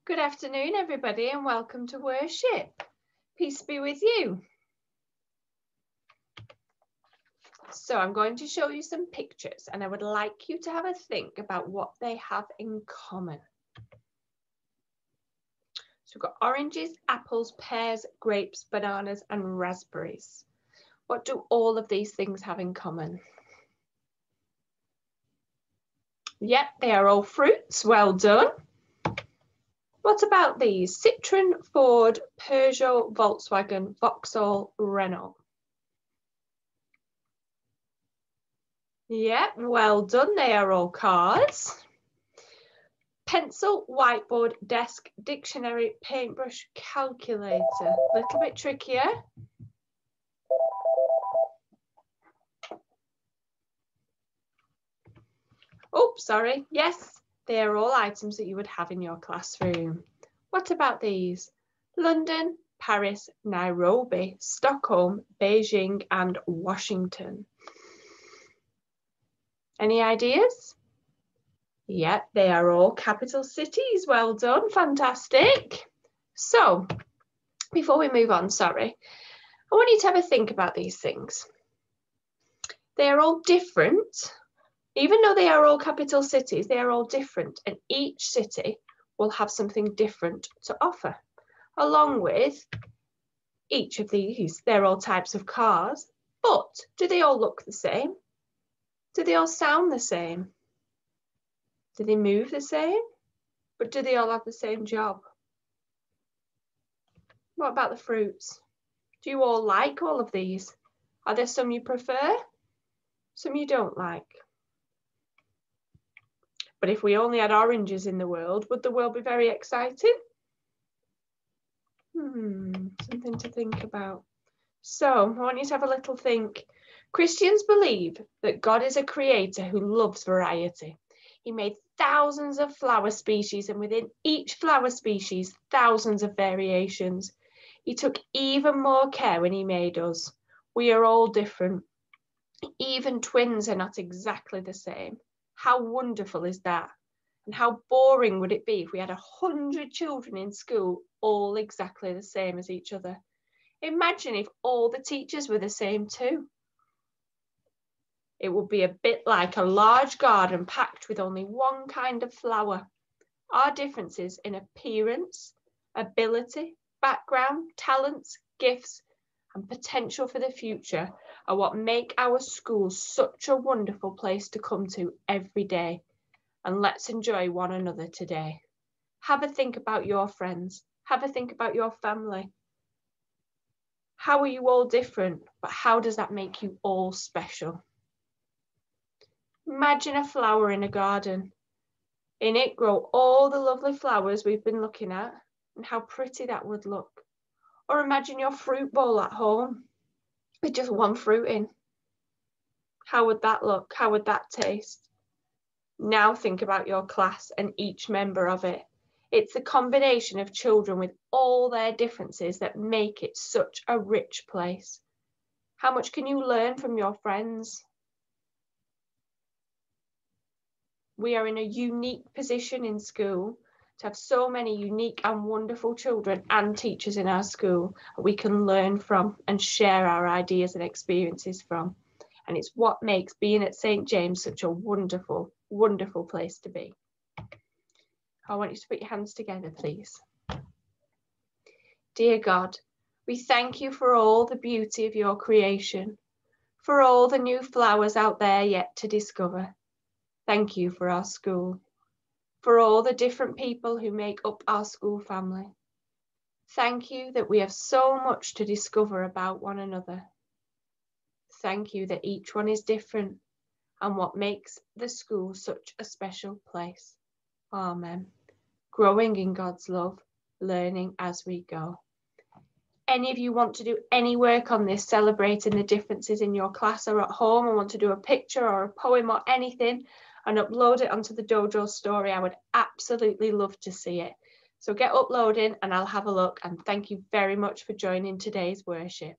Good afternoon, everybody, and welcome to worship. Peace be with you. So I'm going to show you some pictures, and I would like you to have a think about what they have in common. So we've got oranges, apples, pears, grapes, bananas, and raspberries. What do all of these things have in common? Yep, they are all fruits. Well done. What about these? Citroen, Ford, Peugeot, Volkswagen, Vauxhall, Renault. Yeah, well done. They are all cars. Pencil, whiteboard, desk, dictionary, paintbrush, calculator. A little bit trickier. Oh, sorry. Yes, they are all items that you would have in your classroom. What about these? London, Paris, Nairobi, Stockholm, Beijing, and Washington. Any ideas? Yeah, they are all capital cities. Well done. Fantastic. So, before we move on, I want you to have a think about these things. They are all different. Even though they are all capital cities, they are all different, and each city will have something different to offer. Along with each of these, they're all types of cars, but do they all look the same? Do they all sound the same? Do they move the same? But do they all have the same job? What about the fruits? Do you all like all of these? Are there some you prefer? Some you don't like? But if we only had oranges in the world, would the world be very exciting? Something to think about. So I want you to have a little think. Christians believe that God is a creator who loves variety. He made thousands of flower species, and within each flower species, thousands of variations. He took even more care when he made us. We are all different. Even twins are not exactly the same. How wonderful is that? And how boring would it be if we had 100 children in school all exactly the same as each other? Imagine if all the teachers were the same too. It would be a bit like a large garden packed with only one kind of flower. Our differences in appearance, ability, background, talents, gifts, and potential for the future are what make our schools such a wonderful place to come to every day. And let's enjoy one another today. Have a think about your friends. Have a think about your family. How are you all different, but how does that make you all special? Imagine a flower in a garden. In it grow all the lovely flowers we've been looking at, and how pretty that would look. Or imagine your fruit bowl at home with just one fruit in. How would that look? How would that taste? Now think about your class and each member of it. It's the combination of children with all their differences that make it such a rich place. How much can you learn from your friends? We are in a unique position in school to have so many unique and wonderful children and teachers in our school that we can learn from and share our ideas and experiences from. And it's what makes being at St. James such a wonderful, wonderful place to be. I want you to put your hands together, please. Dear God, we thank you for all the beauty of your creation, for all the new flowers out there yet to discover. Thank you for our school, for all the different people who make up our school family. Thank you that we have so much to discover about one another. Thank you that each one is different and what makes the school such a special place. Amen. Growing in God's love, learning as we go. Any of you want to do any work on this, celebrating the differences in your class or at home, and want to do a picture or a poem or anything and upload it onto the Dojo story, I would absolutely love to see it. So get uploading and I'll have a look, and thank you very much for joining today's worship.